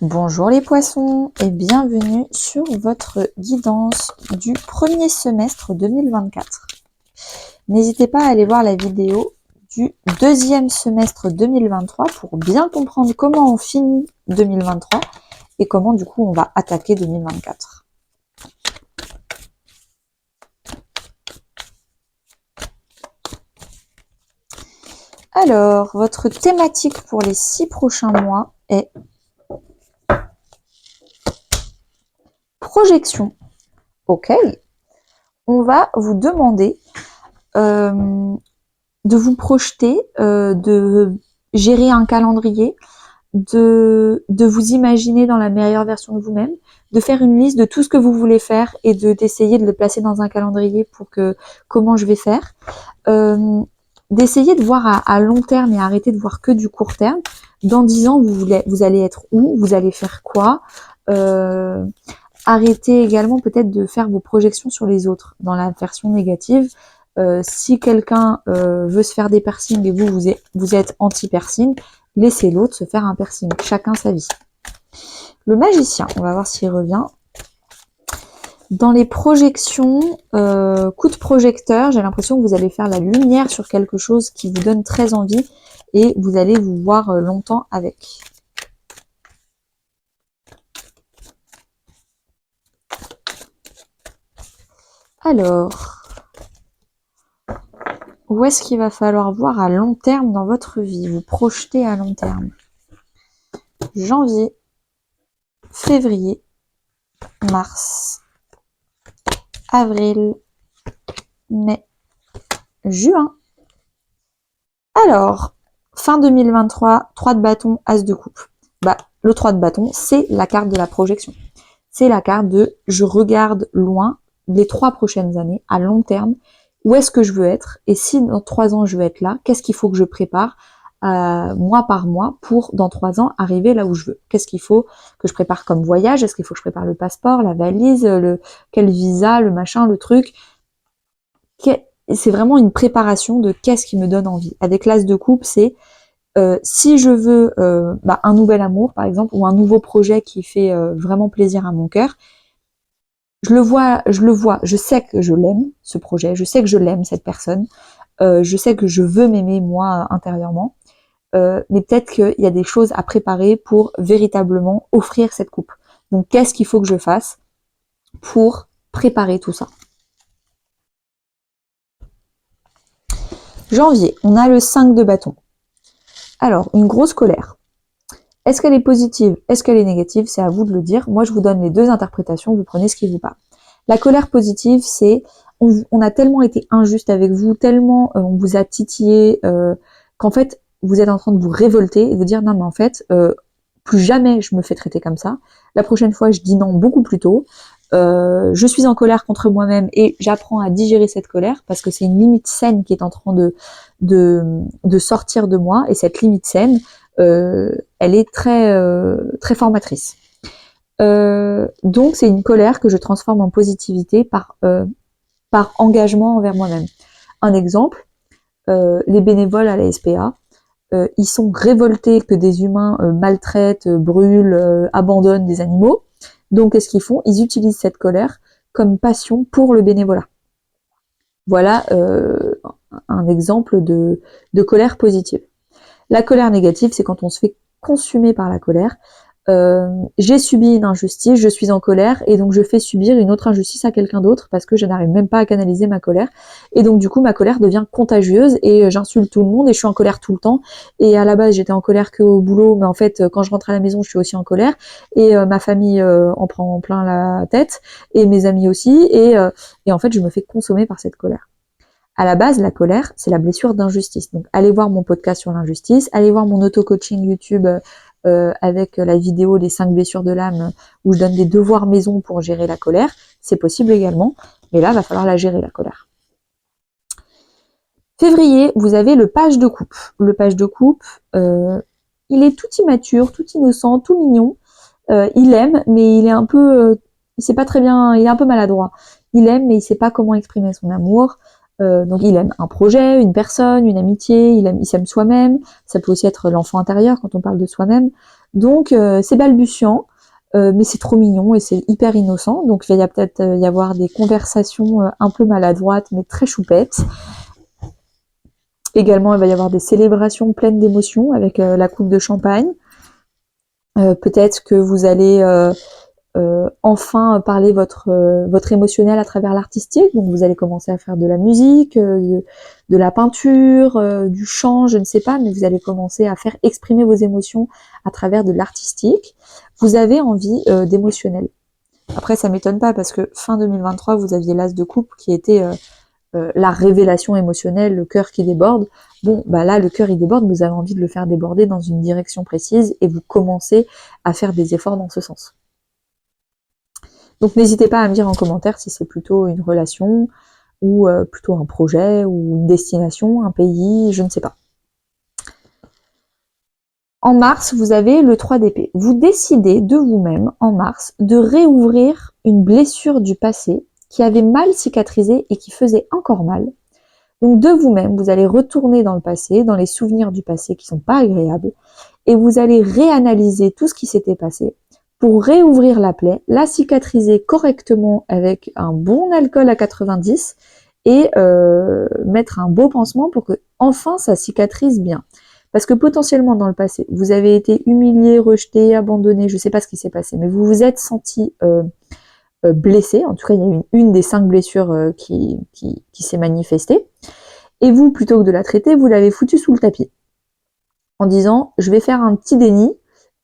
Bonjour les poissons et bienvenue sur votre guidance du premier semestre 2024. N'hésitez pas à aller voir la vidéo du deuxième semestre 2023 pour bien comprendre comment on finit 2023 et comment du coup on va attaquer 2024. Alors, votre thématique pour les 6 prochains mois est projection. Ok, on va vous demander de vous projeter, de gérer un calendrier, de vous imaginer dans la meilleure version de vous-même, de faire une liste de tout ce que vous voulez faire et d'essayer de le placer dans un calendrier pour que comment je vais faire. D'essayer de voir à long terme et arrêter de voir que du court terme. Dans 10 ans, vous allez être où, vous allez faire quoi. Arrêtez également peut-être de faire vos projections sur les autres dans la version négative. Si quelqu'un veut se faire des piercings et vous êtes anti-piercing, laissez l'autre se faire un piercing. Chacun sa vie. Le magicien, on va voir s'il revient. Dans les projections, coup de projecteur, j'ai l'impression que vous allez faire la lumière sur quelque chose qui vous donne très envie et vous allez vous voir longtemps avec. Alors, où est-ce qu'il va falloir voir à long terme dans votre vie, vous projeter à long terme? Janvier, février, mars, avril, mai, juin. Alors, fin 2023, 3 de bâton, as de coupe. Le 3 de bâton, c'est la carte de la projection. C'est la carte de je regarde loin les 3 prochaines années, à long terme, où est-ce que je veux être, et si dans 3 ans je veux être là, qu'est-ce qu'il faut que je prépare mois par mois pour dans 3 ans arriver là où je veux. Qu'est-ce qu'il faut que je prépare comme voyage? Est-ce qu'il faut que je prépare le passeport, la valise, quel visa, le machin, le truc? C'est vraiment une préparation de qu'est-ce qui me donne envie. Avec l'as de coupe, c'est si je veux un nouvel amour, par exemple, ou un nouveau projet qui fait vraiment plaisir à mon cœur, je le vois, je sais que je l'aime, ce projet, je sais que je l'aime, cette personne, je sais que je veux m'aimer, moi, intérieurement, mais peut-être qu'il y a des choses à préparer pour véritablement offrir cette coupe. Donc, qu'est-ce qu'il faut que je fasse pour préparer tout ça? Janvier, on a le 5 de bâton. Alors, une grosse colère. Est-ce qu'elle est positive? Est-ce qu'elle est négative? C'est à vous de le dire. Moi, je vous donne les deux interprétations. Vous prenez ce qui vous parle. La colère positive, c'est on a tellement été injuste avec vous, tellement on vous a titillé, qu'en fait, vous êtes en train de vous révolter et de dire non, mais en fait, plus jamais je me fais traiter comme ça. La prochaine fois, je dis non beaucoup plus tôt. Je suis en colère contre moi-même et j'apprends à digérer cette colère parce que c'est une limite saine qui est en train de sortir de moi, et cette limite saine, elle est très formatrice. Donc c'est une colère que je transforme en positivité par engagement envers moi-même. Un exemple, les bénévoles à la SPA, ils sont révoltés que des humains maltraitent, brûlent, abandonnent des animaux. Donc qu'est-ce qu'ils font? Ils utilisent cette colère comme passion pour le bénévolat. Voilà un exemple de colère positive. La colère négative, c'est quand on se fait consumer par la colère. J'ai subi une injustice, je suis en colère, et donc je fais subir une autre injustice à quelqu'un d'autre parce que je n'arrive même pas à canaliser ma colère. Et donc du coup, ma colère devient contagieuse et j'insulte tout le monde et je suis en colère tout le temps. Et à la base, j'étais en colère qu'au boulot, mais en fait, quand je rentre à la maison, je suis aussi en colère. Et ma famille en prend plein la tête, et mes amis aussi. Et en fait, je me fais consommer par cette colère. À la base, la colère, c'est la blessure d'injustice. Donc, allez voir mon podcast sur l'injustice, allez voir mon auto-coaching YouTube avec la vidéo des 5 blessures de l'âme où je donne des devoirs maison pour gérer la colère. C'est possible également, mais là, il va falloir la gérer, la colère. Février, vous avez le page de coupe. Le page de coupe, il est tout immature, tout innocent, tout mignon. Il aime, mais il est un peu... il sait pas très bien, il est un peu maladroit. Il aime, mais il sait pas comment exprimer son amour. Donc il aime un projet, une personne, une amitié, il s'aime soi-même. Ça peut aussi être l'enfant intérieur quand on parle de soi-même. Donc c'est balbutiant, mais c'est trop mignon et c'est hyper innocent. Donc il va peut-être y avoir des conversations un peu maladroites, mais très choupettes. Également, il va y avoir des célébrations pleines d'émotions avec la coupe de champagne. Peut-être que vous allez enfin parler votre émotionnel à travers l'artistique. Donc vous allez commencer à faire de la musique, de la peinture, du chant, je ne sais pas, mais vous allez commencer à faire exprimer vos émotions à travers de l'artistique. Vous avez envie d'émotionnel. Après, ça m'étonne pas parce que fin 2023, vous aviez l'as de coupe qui était la révélation émotionnelle, le cœur qui déborde. Bon, bah là, le cœur il déborde, vous avez envie de le faire déborder dans une direction précise et vous commencez à faire des efforts dans ce sens. Donc n'hésitez pas à me dire en commentaire si c'est plutôt une relation ou plutôt un projet ou une destination, un pays, je ne sais pas. En mars, vous avez le 3 d'épée. Vous décidez de vous-même, en mars, de réouvrir une blessure du passé qui avait mal cicatrisé et qui faisait encore mal. Donc de vous-même, vous allez retourner dans le passé, dans les souvenirs du passé qui sont pas agréables, et vous allez réanalyser tout ce qui s'était passé pour réouvrir la plaie, la cicatriser correctement avec un bon alcool à 90 et mettre un beau pansement pour que enfin ça cicatrise bien. Parce que potentiellement dans le passé, vous avez été humilié, rejeté, abandonné, je ne sais pas ce qui s'est passé, mais vous vous êtes senti blessé. En tout cas, il y a une des 5 blessures qui s'est manifestée. Et vous, plutôt que de la traiter, vous l'avez foutue sous le tapis. En disant, je vais faire un petit déni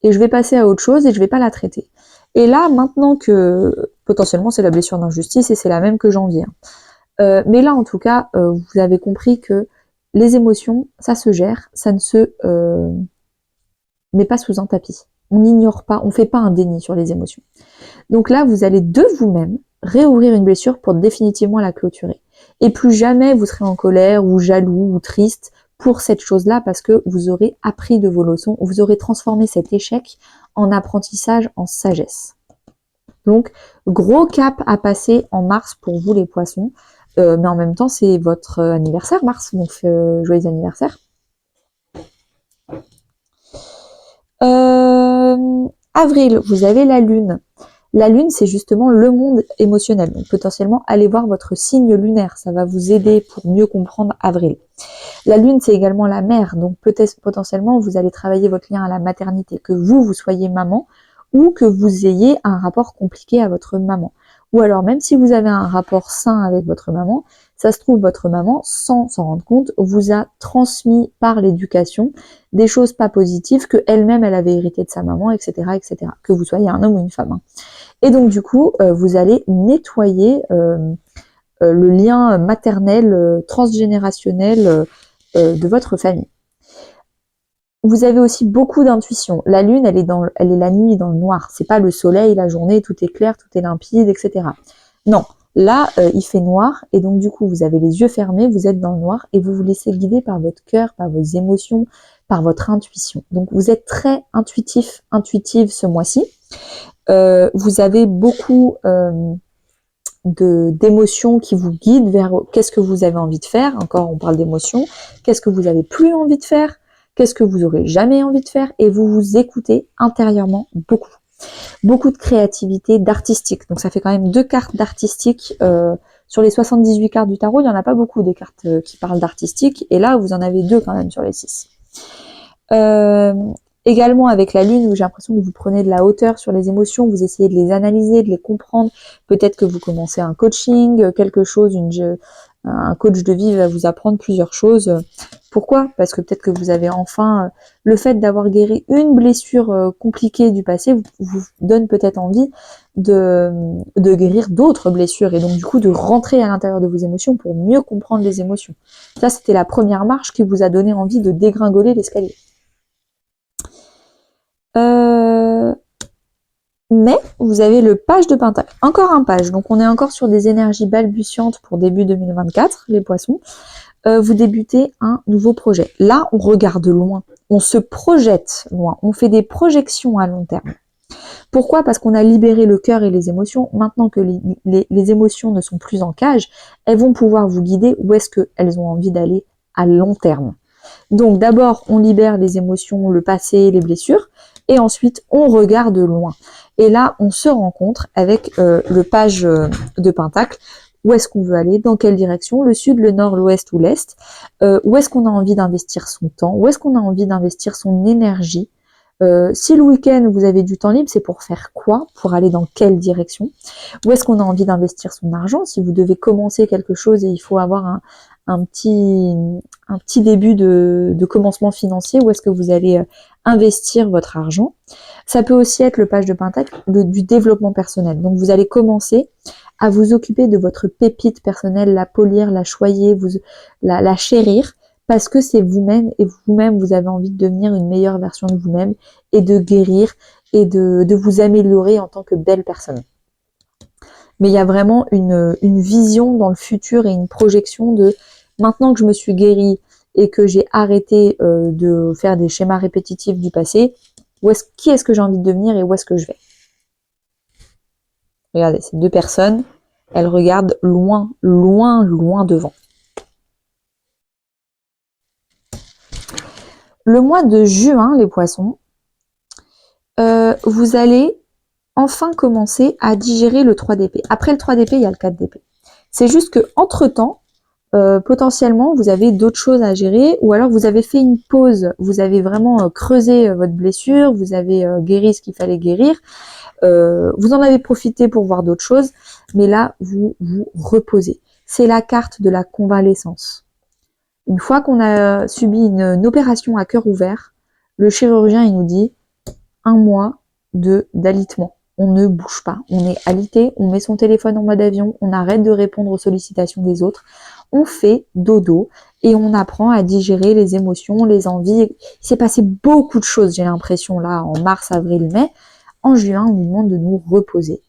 et je vais passer à autre chose et je vais pas la traiter. Et là, maintenant que potentiellement c'est la blessure d'injustice et c'est la même que janvier. Mais là, en tout cas, vous avez compris que les émotions, ça se gère, ça ne se met pas sous un tapis. On n'ignore pas, on fait pas un déni sur les émotions. Donc là, vous allez de vous-même réouvrir une blessure pour définitivement la clôturer. Et plus jamais vous serez en colère ou jaloux ou triste pour cette chose-là parce que vous aurez appris de vos leçons, vous aurez transformé cet échec en apprentissage, en sagesse. Donc, gros cap à passer en mars pour vous les poissons. Mais en même temps, c'est votre anniversaire, mars, donc joyeux anniversaire. Avril, vous avez la lune. La lune, c'est justement le monde émotionnel. Donc potentiellement, allez voir votre signe lunaire. Ça va vous aider pour mieux comprendre avril. La lune, c'est également la mère. Donc peut-être potentiellement, vous allez travailler votre lien à la maternité. Que vous soyez maman ou que vous ayez un rapport compliqué à votre maman. Ou alors, même si vous avez un rapport sain avec votre maman, ça se trouve, votre maman, sans s'en rendre compte, vous a transmis par l'éducation des choses pas positives que elle-même, elle avait hérité de sa maman, etc., etc. Que vous soyez un homme ou une femme. Et donc, du coup, vous allez nettoyer le lien maternel, transgénérationnel de votre famille. Vous avez aussi beaucoup d'intuition. La lune, elle est la nuit dans le noir. C'est pas le soleil, la journée, tout est clair, tout est limpide, etc. Non. Là, il fait noir et donc du coup, vous avez les yeux fermés, vous êtes dans le noir et vous vous laissez guider par votre cœur, par vos émotions, par votre intuition. Donc, vous êtes très intuitive ce mois-ci. Vous avez beaucoup d'émotions qui vous guident vers qu'est-ce que vous avez envie de faire. Encore, on parle d'émotions. Qu'est-ce que vous avez plus envie de faire? Qu'est-ce que vous aurez jamais envie de faire? Et vous vous écoutez intérieurement beaucoup. Beaucoup de créativité, d'artistique. Donc ça fait quand même 2 cartes d'artistique. Sur les 78 cartes du tarot, il n'y en a pas beaucoup des cartes qui parlent d'artistique. Et là, vous en avez 2 quand même sur les 6. Également avec la lune, où j'ai l'impression que vous prenez de la hauteur sur les émotions, vous essayez de les analyser, de les comprendre. Peut-être que vous commencez un coaching, quelque chose, un coach de vie va vous apprendre plusieurs choses. Pourquoi? Parce que peut-être que vous avez enfin le fait d'avoir guéri une blessure compliquée du passé vous donne peut-être envie de guérir d'autres blessures et donc du coup de rentrer à l'intérieur de vos émotions pour mieux comprendre les émotions. Ça, c'était la première marche qui vous a donné envie de dégringoler l'escalier. Mais vous avez le page de pentacle, encore un page, donc on est encore sur des énergies balbutiantes pour début 2024, les poissons. Vous débutez un nouveau projet. Là, on regarde loin, on se projette loin, on fait des projections à long terme. Pourquoi? Parce qu'on a libéré le cœur et les émotions. Maintenant que les émotions ne sont plus en cage, elles vont pouvoir vous guider où est-ce qu'elles ont envie d'aller à long terme. Donc d'abord, on libère les émotions, le passé, les blessures, et ensuite on regarde loin. Et là, on se rencontre avec le page de Pentacle. Où est-ce qu'on veut aller, dans quelle direction, le sud, le nord, l'ouest ou l'est, où est-ce qu'on a envie d'investir son temps, où est-ce qu'on a envie d'investir son énergie. Si le week-end vous avez du temps libre, c'est pour faire quoi, pour aller dans quelle direction, où est-ce qu'on a envie d'investir son argent, si vous devez commencer quelque chose et il faut avoir un petit début de commencement financier, où est-ce que vous allez investir votre argent. Ça peut aussi être le page de Pentacle du développement personnel. Donc vous allez commencer à vous occuper de votre pépite personnelle, la polir, la choyer, la chérir, parce que c'est vous-même et vous-même, vous avez envie de devenir une meilleure version de vous-même et de guérir et de vous améliorer en tant que belle personne. Mais il y a vraiment une vision dans le futur et une projection de maintenant que je me suis guérie et que j'ai arrêté de faire des schémas répétitifs du passé, qui est-ce que j'ai envie de devenir et où est-ce que je vais. Regardez, ces deux personnes, elles regardent loin, loin, loin devant. Le mois de juin, les poissons, vous allez enfin commencer à digérer le 3 d'épée. Après le 3 d'épée, il y a le 4 d'épée. C'est juste que entre-temps, potentiellement, vous avez d'autres choses à gérer, ou alors vous avez fait une pause, vous avez vraiment creusé votre blessure, vous avez guéri ce qu'il fallait guérir, vous en avez profité pour voir d'autres choses, mais là, vous vous reposez. C'est la carte de la convalescence. Une fois qu'on a subi une opération à cœur ouvert, le chirurgien, il nous dit 1 mois d'alitement. On ne bouge pas, on est alité, on met son téléphone en mode avion, on arrête de répondre aux sollicitations des autres, on fait dodo et on apprend à digérer les émotions, les envies. Il s'est passé beaucoup de choses, j'ai l'impression, là, en mars, avril, mai. En juin, on nous demande de nous reposer,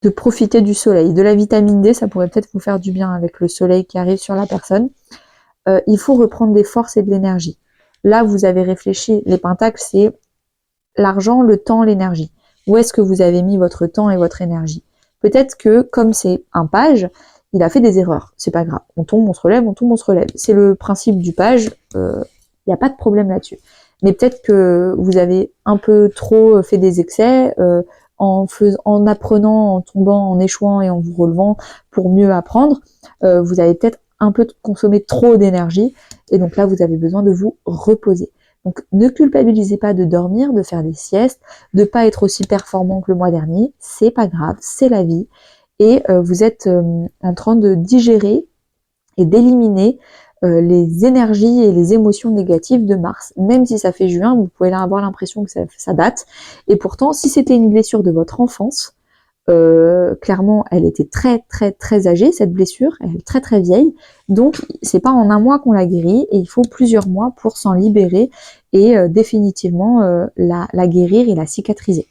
de profiter du soleil. De la vitamine D, ça pourrait peut-être vous faire du bien avec le soleil qui arrive sur la personne. Il faut reprendre des forces et de l'énergie. Là, vous avez réfléchi, les pentacles, c'est l'argent, le temps, l'énergie. Où est-ce que vous avez mis votre temps et votre énergie? Peut-être que, comme c'est un page, il a fait des erreurs. C'est pas grave. On tombe, on se relève, on tombe, on se relève. C'est le principe du page. Il n'y a pas de problème là-dessus. Mais peut-être que vous avez un peu trop fait des excès en apprenant, en tombant, en échouant et en vous relevant pour mieux apprendre. Vous avez peut-être un peu consommé trop d'énergie et donc là, vous avez besoin de vous reposer. Donc, ne culpabilisez pas de dormir, de faire des siestes, de pas être aussi performant que le mois dernier. C'est pas grave, c'est la vie. Et vous êtes en train de digérer et d'éliminer les énergies et les émotions négatives de Mars. Même si ça fait juin, vous pouvez avoir l'impression que ça date. Et pourtant, si c'était une blessure de votre enfance, clairement, elle était très très très âgée, cette blessure, elle est très très vieille, donc c'est pas en 1 mois qu'on la guérit, et il faut plusieurs mois pour s'en libérer et définitivement la guérir et la cicatriser.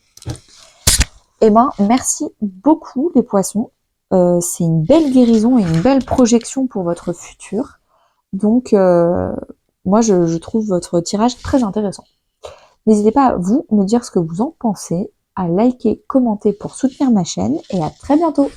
Eh ben, merci beaucoup les poissons, c'est une belle guérison et une belle projection pour votre futur, donc moi je trouve votre tirage très intéressant. N'hésitez pas à vous me dire ce que vous en pensez, à liker, commenter pour soutenir ma chaîne et à très bientôt.